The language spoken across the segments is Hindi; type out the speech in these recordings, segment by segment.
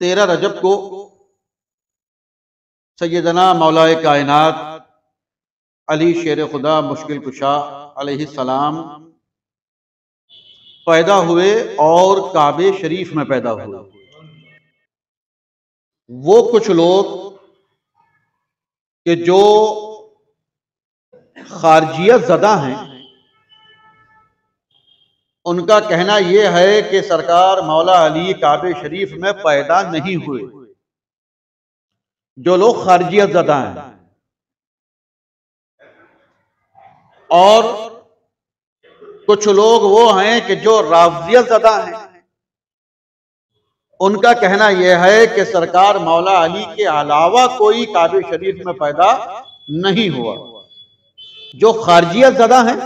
13 रजब को सैयदना मौलाए कायनात अली शेर खुदा मुश्किल कुशा अलैहिस्सलाम पैदा हुए और काबे शरीफ में पैदा हुए। वो कुछ लोग कि जो खारजियत ज़दा हैं, उनका कहना यह है कि सरकार मौला अली काबे शरीफ में पैदा नहीं हुए। जो लोग खारजियत ज़दा हैं, और कुछ लोग वो हैं कि जो राफ़िज़ियत ज़दा हैं, उनका कहना यह है कि सरकार मौला अली के अलावा कोई काबे शरीफ में पैदा नहीं हुआ। जो खारजियत ज़दा हैं,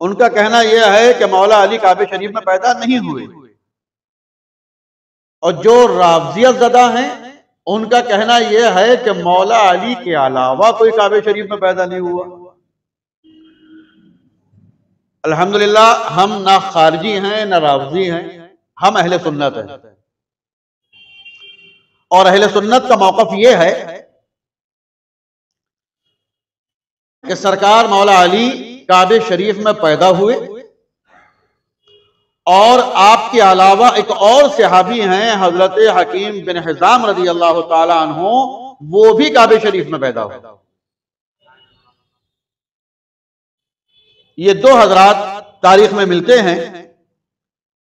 उनका कहना यह है कि मौला अली काबे शरीफ में पैदा नहीं हुए, और जो राफ़िज़ियत ज़दा हैं, उनका कहना यह है कि मौला अली के अलावा कोई काबे शरीफ में पैदा नहीं हुआ। अल्हम्दुलिल्लाह, हम ना खारजी हैं ना राफ़िज़ी हैं, हम अहले सुन्नत हैं। और अहले सुन्नत का मौक़िफ़ यह है कि सरकार मौला अली काबे शरीफ में पैदा हुए, और आपके अलावा एक और सहाबी हैं हजरत हकीम बिन हिज़ाम रज़ी अल्लाह ताला अन्हु, वो भी काबे शरीफ में पैदा हुए। ये दो हजरात तारीख में मिलते हैं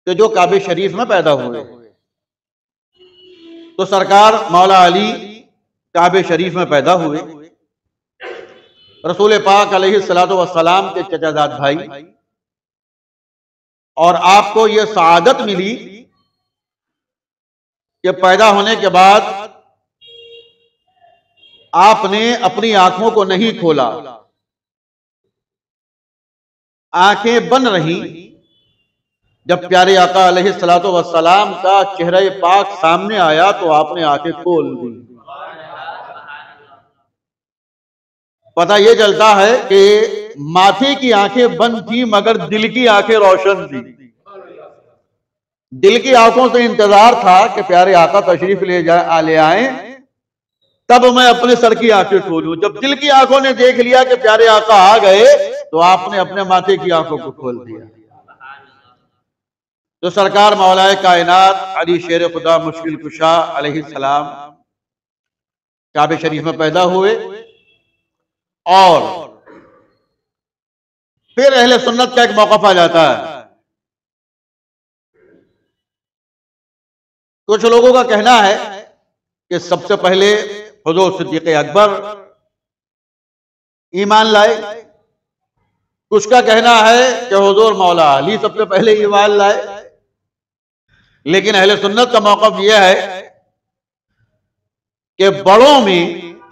कि जो काबे शरीफ में पैदा हुए। तो सरकार मौला अली काबे शरीफ में पैदा हुए। रसूल पाक अलैहिस्सलातु वस्सलाम के चचाजाद भाई, और आपको यह सआदत मिली कि पैदा होने के बाद आपने अपनी आंखों को नहीं खोला, आंखें बंद रहीं। जब प्यारे आका अलैहिस्सलातु वस्सलाम का चेहरा पाक सामने आया तो आपने आंखें खोल दी। पता यह चलता है कि माथे की आंखें बंद थी, मगर दिल की आंखें रोशन थी। दिल की आंखों से इंतजार था कि प्यारे आका तशरीफ ले आए, तब मैं अपने सर की आंखें खोलूं। जब दिल की आंखों ने देख लिया कि प्यारे आका आ गए, तो आपने अपने माथे की आंखों को खोल दिया। तो सरकार मौलाए कायनात अली शेर खुदा मुश्किल कुशा अलैहिस्सलाम काबे शरीफ में पैदा हुए। और फिर अहले सुन्नत का एक मौक़िफ़ आ जाता है। कुछ लोगों का कहना है कि सबसे पहले हुज़ूर सिद्दीक़ अकबर ईमान लाए। कुछ का कहना है कि हुज़ूर मौला अली सबसे पहले ईमान लाए। लेकिन अहले सुन्नत का मौक़िफ़ यह है कि बड़ों में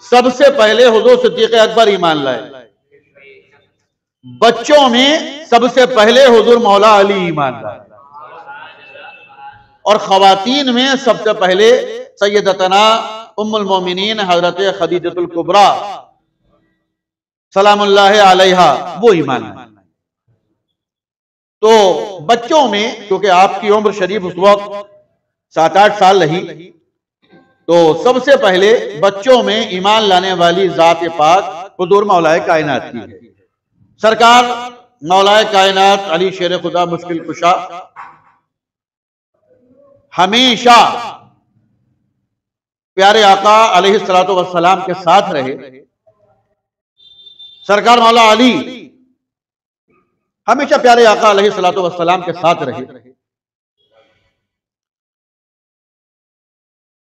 सबसे पहले हुज़ूर सिद्दीक़ अकबर ईमान लाए, बच्चों में सबसे पहले हुज़ूर मौला अली ईमान लाए, और ख़वातीन में सबसे पहले सैयदतना उम्मुल मोमिनीन हज़रत खदीजतुल कुबरा सलामुल्लाहि अलैहा वो ईमान लाए। तो बच्चों में, क्योंकि आपकी उम्र शरीफ उस वक्त 7-8 साल रही, तो सबसे पहले बच्चों में ईमान लाने वाली ज़ात पाक हुज़ूर मौलाए कायनात की है। सरकार मौलाए कायनात अली शेर खुदा मुश्किल कुशा हमेशा प्यारे आका अलैहिस्सलातु वस्सलाम के साथ रहे। सरकार मौला अली हमेशा प्यारे आका अलैहिस्सलातु वस्सलाम के साथ रहे,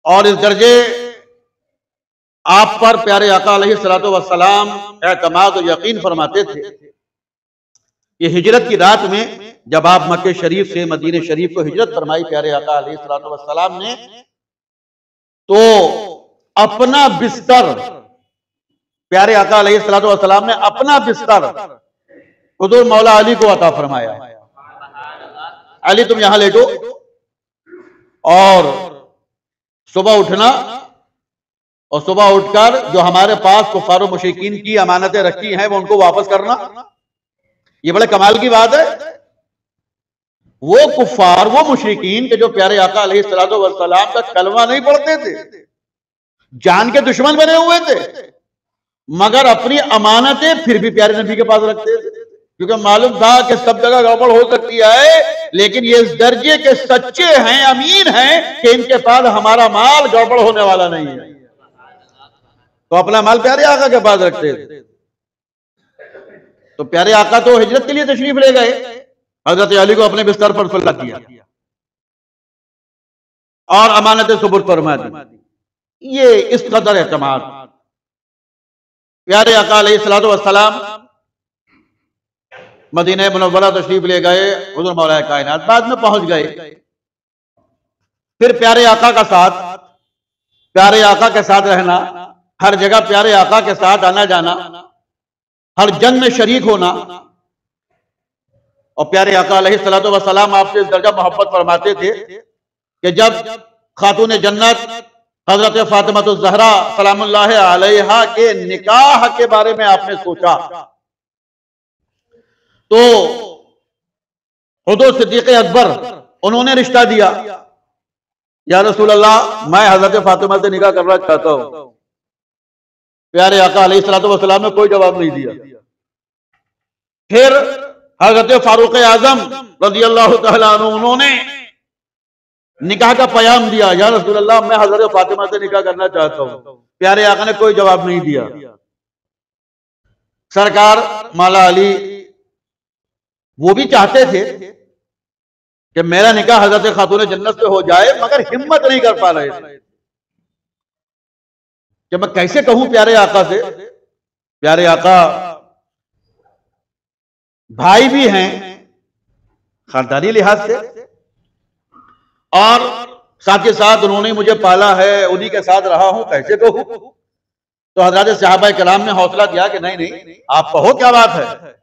और इस दर्जे आप पर प्यारे आका अलैहिस्सलातु वस्सलाम एतमाद और यकीन फरमाते थे। ये हिजरत की रात में जब आप मक्के शरीफ से मदीने शरीफ को हिजरत फरमाई प्यारे आका अलैहिस्सलातु वस्सलाम ने, तो अपना बिस्तर प्यारे आका अलैहिस्सलातु वस्सलाम ने अपना बिस्तर हुज़ूर मौला अली को अता फरमाया। अली तुम यहां लेटो, और सुबह उठना, और सुबह उठकर जो हमारे पास कुफार और मुशरिकीन की अमानतें रखी हैं वो उनको वापस करना। ये बड़े कमाल की बात है वो कुफ्फार, वो मुशरिकीन के जो प्यारे आका अलैहिस्सलातु वस्सलाम का कलमा नहीं पढ़ते थे, जान के दुश्मन बने हुए थे, मगर अपनी अमानतें फिर भी प्यारे नबी के पास रखते थे, क्योंकि मालूम था कि सब जगह गड़बड़ हो सकती है, लेकिन ये इस दर्जे के सच्चे हैं, अमीन हैं कि इनके पास हमारा माल गड़बड़ होने वाला नहीं है, तो अपना माल प्यारे आका के पास रखते थे। तो प्यारे आका तो हिजरत के लिए तशरीफ ले गए, हजरत अली को अपने बिस्तर पर सुला किया और अमानत सुबुर्द फरमा दी। ये इस कदर एतमाद प्यारे आका अलैहिस्सलातु वस्सलाम मदीना मुनव्वरा तशरीफ ले गए, हुज़ूर मौला कायनात बाद में पहुंच गए। फिर प्यारे आका का साथ, प्यारे आका के साथ रहना, हर जगह प्यारे आका के साथ आना जाना, हर जंग में शरीक होना, और प्यारे आका अलैहिस्सलातु वस्सलाम आपसे इस दर्जा मोहब्बत फरमाते थे कि जब खातून जन्नत हजरत फातिमातुज़ ज़हरा सलामुल्लाहि अलैहा के निकाह के बारे में आपने सोचा तो हुज़ूर सिद्दीक़ अकबर उन्होंने रिश्ता दिया, या रसूल अल्लाह मैं हजरत फातिमा से निकाह करना चाहता हूं। प्यारे आका अलैहिस्सलातु वस्सलाम ने कोई जवाब नहीं दिया। फिर हजरत फारूक आजम रज़ियल्लाहु तआला अन्हु उन्होंने निकाह का पयाम दिया, या रसूल अल्लाह मैं हजरत फातिमा से निकाह करना चाहता हूं। प्यारे आका ने कोई जवाब नहीं दिया। सरकार मौला अली वो भी चाहते थे कि मेरा निकाह हजरत खातून जन्नत से हो जाए, मगर हिम्मत नहीं कर पा रहे थे कि मैं कैसे कहूं प्यारे आका से। प्यारे आका भाई भी हैं खानदानी लिहाज से, और साथ ही साथ उन्होंने मुझे पाला है, उन्हीं के साथ रहा हूं, कैसे कहूं। तो हज़रत सहाबा किराम ने हौसला दिया कि नहीं नहीं, आप कहो, क्या बात है,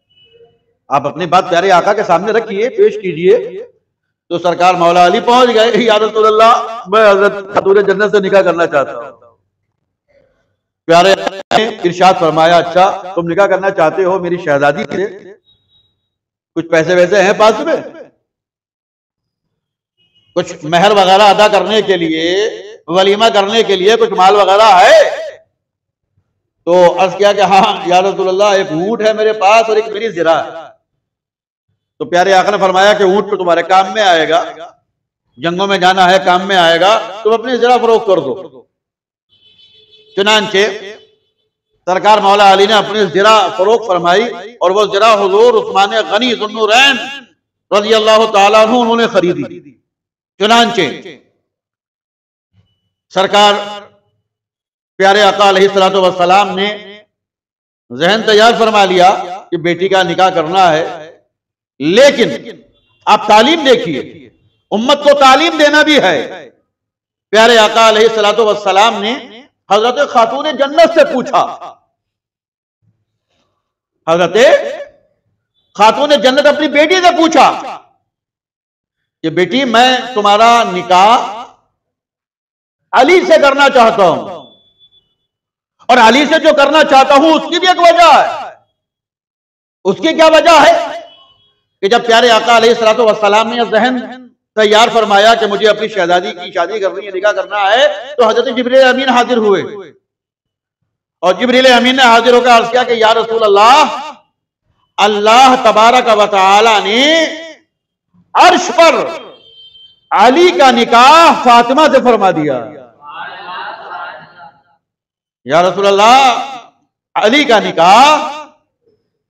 आप अपनी बात प्यारे आका के सामने रखिए, पेश कीजिए। तो सरकार मौला अली पहुंच गए, या रसूल अल्लाह मैं हजरत खातून जन्नत से निकाह करना चाहता हूं। प्यारे ने इरशाद फरमाया, अच्छा तुम निकाह करना चाहते हो मेरी शहजादी से, कुछ पैसे वैसे हैं पास में, कुछ महर वगैरह अदा करने के लिए, वलीमा करने के लिए कुछ माल वगैरह है। तो अर्ज किया कि हाँ या रसूल अल्लाह, एक ऊंट है मेरे पास और एक मेरी ज़िरा है। तो प्यारे आका ने फरमाया कि ऊंट तो तुम्हारे काम में आएगा, जंगों में जाना है काम में आएगा, तुम अपनी ज़िरा फरोख्त कर दो। चुनांचे सरकार मौला अली ने अपनी ज़िरा फरोख्त फरमाई, और वो ज़िरा हुज़ूर उस्मान गनी ज़ुन्नुरैन रज़ियल्लाहु ताला अन्हु उन्होंने खरीदी। चुनांचे सरकार प्यारे आका अलैहिस्सलातु वस्सलाम ने ज़हन तैयार फरमा लिया कि बेटी का निकाह करना है, लेकिन आप तालीम देखिए, उम्मत को तालीम देना भी है। प्यारे आका अलैहिस्सलातु वस्सलाम ने हजरत खातून जन्नत से पूछा, हजरत खातून जन्नत अपनी बेटी से पूछा कि बेटी मैं तुम्हारा निकाह अली से करना चाहता हूं, और अली से जो करना चाहता हूं उसकी भी एक वजह है। उसकी क्या वजह है कि जब प्यारे आका अलैहिस्सलातु वस्सलाम ने ज़हन तैयार फरमाया कि मुझे अपनी शहजादी की शादी करनी है, निकाह करना है, तो हजरत जिब्रील अमीन हाजिर हुए, और जिब्रील अमीन ने हाजिर होकर अर्ज किया कि या रसूल अल्लाह, अल्लाह तबारक व तआला ने अर्श पर अली का निकाह फातिमा से फरमा दिया। या रसूल अल्लाह, अली का निकाह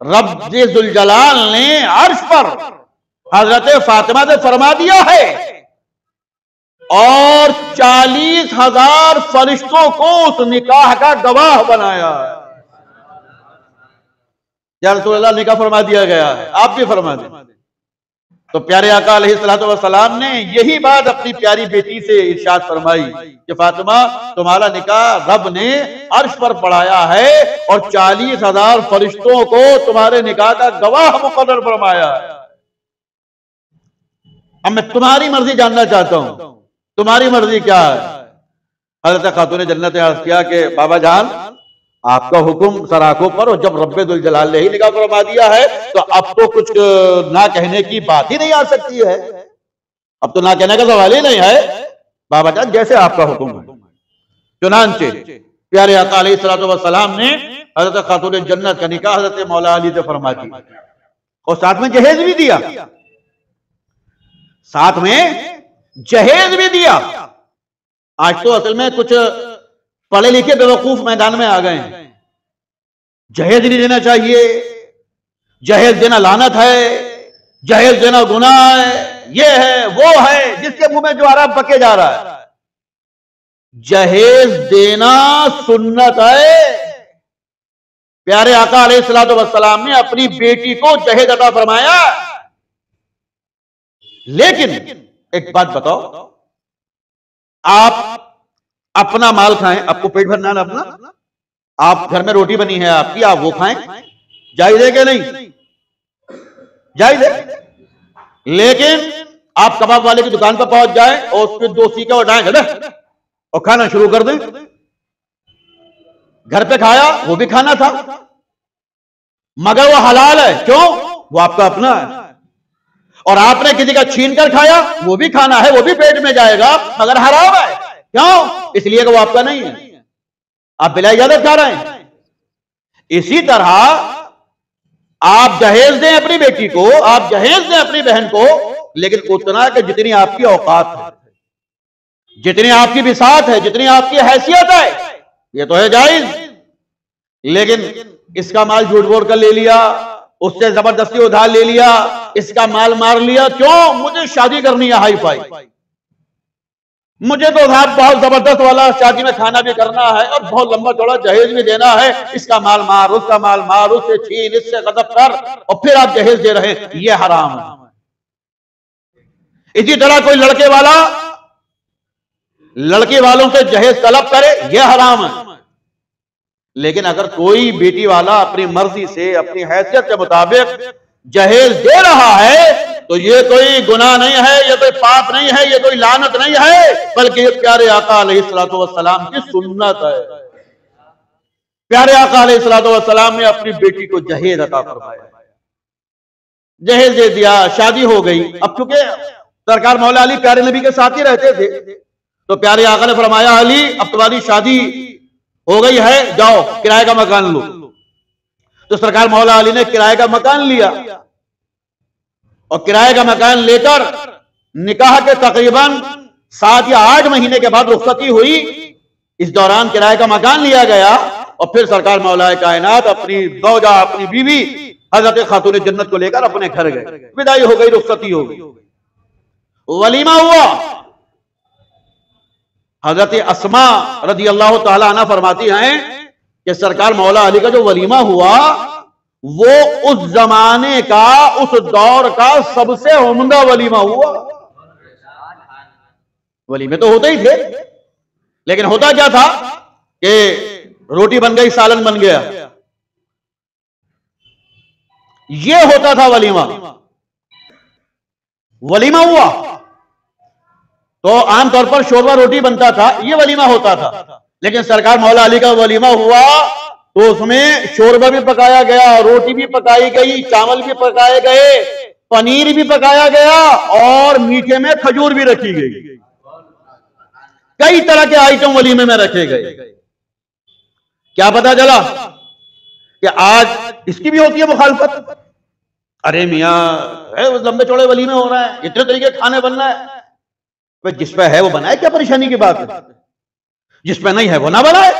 रब्बे जुल जलाल ने अर्श पर हजरत फातिमा से फरमा दिया है, और 40,000 फरिश्तों को उस निकाह का गवाह बनाया है। या रसूल अल्लाह, निकाह फरमा दिया गया है, आप भी फरमा दें। तो प्यारे आका अलैहिस्सलातु वस्सलाम ने यही बात अपनी प्यारी बेटी से इरशाद फरमाई कि फातिमा, तुम्हारा निकाह रब ने अर्श पर पढ़ाया है, और 40,000 फरिश्तों को तुम्हारे निकाह का गवाह मुकर्रर फरमाया है। अब मैं तुम्हारी मर्जी जानना चाहता हूं, तुम्हारी मर्जी क्या है। हज़रत खातून जन्नत ने अर्ज़ किया कि बाबा जान, आपका हुक्म सर आंखों पर, और जब रब्बे दुल जलाल ने ही निकाह फरमा दिया है तो अब तो कुछ ना कहने की बात ही नहीं आ सकती है। अब तो ना कहने का सवाल ही नहीं है, बाबा जान जैसे आपका हुक्म है। चुनांचे प्यारे आका अलैहिस्सलातु वस्सलाम ने हजरत खातून जन्नत का निकाह हजरत मौला अली से फरमा दिया और साथ में जहेज भी दिया, साथ में जहेज भी दिया। आज तो असल में कुछ पढ़े लिखे बेवकूफ मैदान में आ गए हैं। जहेज नहीं देना चाहिए, जहेज देना लानत है, जहेज देना गुनाह है, ये है वो है, जिसके मुंह में जो आ रहा बके जा रहा है। जहेज देना सुन्नत है। प्यारे आका अलैहिस्सलातु वस्सलाम ने अपनी बेटी को जहेज अता फरमाया। लेकिन एक बात बताओ, आप अपना माल खाएं, आपको पेट भरना है अपना, आप घर में रोटी बनी है आपकी, आप वो खाएं, जायज है कि नहीं? जायज है। लेकिन आप कबाब वाले की दुकान पर पहुंच जाएं और उसके 2 सीखे उठाएं और खाना शुरू कर दें। घर पे खाया वो भी खाना था, मगर वो हलाल है, क्यों? वो आपका अपना है। और आपने किसी का छीन कर खाया, वो भी खाना है, वो भी पेट में जाएगा, मगर हराम है, क्यों? इसलिए कि वो आपका नहीं है, आप बिला इजाजत खा रहे हैं। इसी तरह आप जहेज दें अपनी बेटी को, आप जहेज दें अपनी बहन को, लेकिन उतना कि जितनी आपकी औकात है, जितनी आपकी बिसात है, जितनी आपकी हैसियत है, ये तो है जायज। लेकिन इसका माल झूठ बोल कर ले लिया, उससे जबरदस्ती उधार ले लिया, इसका माल मार लिया, क्यों? मुझे शादी करनी है हाई फाई, मुझे तो उधार बहुत जबरदस्त वाला शादी में खाना भी करना है और बहुत लंबा चौड़ा जहेज भी देना है, इसका माल मार, उसका माल मार, उससे छीन, इससे गजब कर, और फिर आप जहेज दे रहे हैं, ये हराम है। इसी तरह कोई लड़के वाला लड़के वालों से जहेज तलब करे, यह हराम है। लेकिन अगर कोई बेटी वाला अपनी मर्जी से, अपनी हैसियत के मुताबिक जहेज दे रहा है, तो ये कोई गुनाह नहीं है, ये कोई पाप नहीं है, ये कोई लानत नहीं है, बल्कि ये प्यारे आका अलैहिस्सलातु वस्सलाम की सुन्नत है। प्यारे आका अलैहिस्सलातु वस्सलाम ने अपनी बेटी को जहेज अता फरमाया, जहेज दे दिया, शादी हो गई। अब चूंकि सरकार मौला अली प्यारे नबी के साथ ही रहते थे, तो प्यारे आका ने फरमाया, अली अब तुम्हारी शादी हो गई है, जाओ किराए का मकान लो। तो सरकार मौला अली ने किराए का मकान लिया और किराए का मकान लेकर निकाह के तकरीबन 7 या 8 महीने के बाद रुखसती हुई। इस दौरान किराए का मकान लिया गया और फिर सरकार मौलाए कायनात अपनी ज़ौजा, अपनी बीवी हजरत खातून जन्नत को लेकर अपने घर गए। विदाई हो गई, रुखसती हो गई, वलीमा हुआ। हजरत अस्मा रज़ी अल्लाह ताला अन्हा फरमाती हैं कि सरकार मौला अली का जो वलीमा हुआ, वो उस जमाने का, उस दौर का सबसे उम्दा वलीमा हुआ। वलीमे तो होते ही थे, लेकिन होता क्या था कि रोटी बन गई, सालन बन गया, ये होता था वलीमा। वलीमा हुआ तो आमतौर पर शोरबा रोटी बनता था, ये वलीमा होता था। लेकिन सरकार मौला अली का वलीमा हुआ तो उसमें शोरबा भी पकाया गया, रोटी भी पकाई गई, चावल भी पकाए गए, पनीर भी पकाया गया और मीठे में खजूर भी रखी गई। कई तरह के आइटम वलीमे में रखे गए। क्या पता चला कि आज इसकी भी होती है मुखालफत। अरे मियां, लंबे चौड़े वलीमे हो रहे हैं, इतने तरीके खाने बन रहे हैं, जिस पे है वो बनाए, क्या परेशानी की बात है? जिस पे नहीं है वो ना बनाए।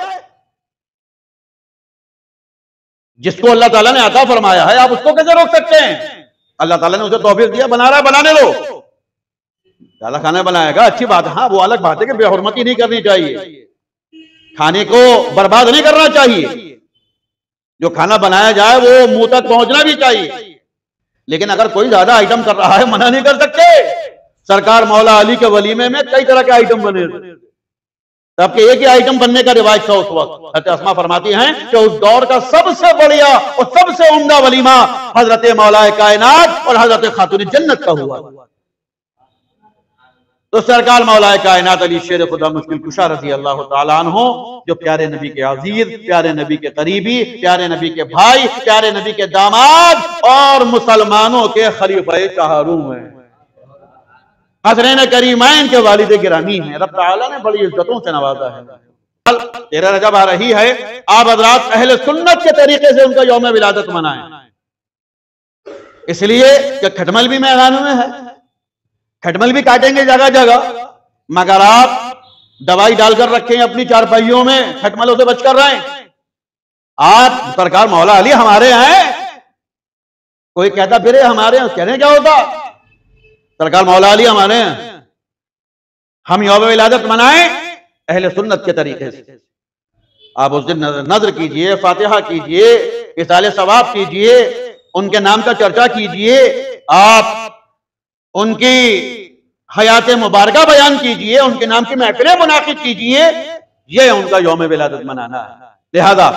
जिसको अल्लाह ताला ने अता फरमाया है, आप उसको कैसे रोक सकते हैं? अल्लाह ताला ने उसे तौफीक दिया, बना रहा है, बनाने दो। ताला खाना बनाएगा, अच्छी बात है। हाँ, वो अलग बात है कि बेहुरमती नहीं करनी चाहिए, खाने को बर्बाद नहीं करना चाहिए। जो खाना बनाया जाए वो मुंह तक पहुंचना भी चाहिए। लेकिन अगर कोई ज्यादा आइटम कर रहा है, मना नहीं कर सकते। सरकार मौला अली के वलीमे में कई तरह के आइटम बने थे, सबके एक ही आइटम बनने का रिवाज था उस वक्त। हज़रत अस्मा फरमाती हैं कि उस दौर का सबसे बढ़िया और सबसे उम्दा वलीमा हजरत मौलाए कायनात और हजरत खातून जन्नत का हुआ। तो सरकार मौलाए कायनात अली शेर खुदा मुश्किल कुशा रज़ी अल्लाह ताला अन्हु, जो प्यारे नबी के अजीज, प्यारे नबी के करीबी, प्यारे नबी के भाई, प्यारे नबी के दामाद और मुसलमानों के खलीफा चाहरू हैं। हसनैन करीमैन के वालिद गिरामी हैं, रब ताला ने बड़ी इज्जतों से नवाजा है। 13 रजब आ रही है, आप हज़रात अहले सुन्नत के तरीके से उनका यौम विलादत मनाएं, इसलिए कि खटमल भी मैदान में है, खटमल भी काटेंगे जगह जगह, मगर आप दवाई डालकर रखें अपनी चारपाइयों में, खटमलों से बचकर रहें। आप सरकार मौला अली हमारे हैं, कोई कहता फिर हमारे हैं, कहने क्या होता, सरकार मौला अली हमारे हैं, हम यौम विलादत मनाएं अहले सुन्नत के तरीके से। आप उस दिन नजर कीजिए, फातिहा कीजिए, इसाले सवाब कीजिए, उनके नाम का चर्चा कीजिए, आप उनकी हयात मुबारका बयान कीजिए, उनके नाम की महफिलें मुनाकिद कीजिए, ये उनका यौम विलादत मनाना है। लिहाजा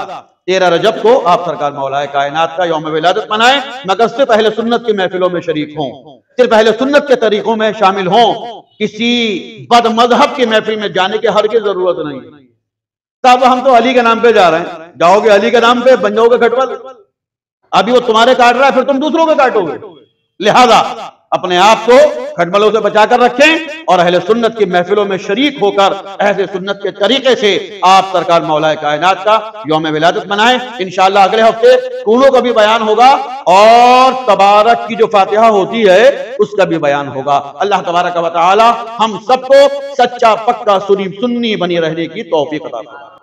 13 रजब को आप सरकार मौलाए कायनात का यौम विलादत मनाएं, मगर सिर्फ अहले सुन्नत की महफिलों में शरीक हों, सिर्फ अहले सुन्नत के तरीकों में शामिल हों, किसी बद मजहब की महफिल में जाने की हर की जरूरत नहीं। तब हम तो अली के नाम पे जा रहे हैं, जाओगे अली के नाम पे बन जाओगे खटमल, अभी वो तुम्हारे काट रहा है, फिर तुम दूसरों के काटोगे। लिहाजा अपने आप को खटमलों से बचाकर रखें और अहले सुन्नत की महफिलों में शरीक होकर अहले सुन्नत के तरीके से आप सरकार मौलाए कायनात का यौम विलादत मनाएं। इंशाअल्लाह अगले हफ्ते कूनों का भी बयान होगा और तबारक की जो फातिहा होती है उसका भी बयान होगा। अल्लाह तबारक व तआला हम सबको सच्चा पक्का सुन्नी बनी रहने की तौफीक अता फरमाए।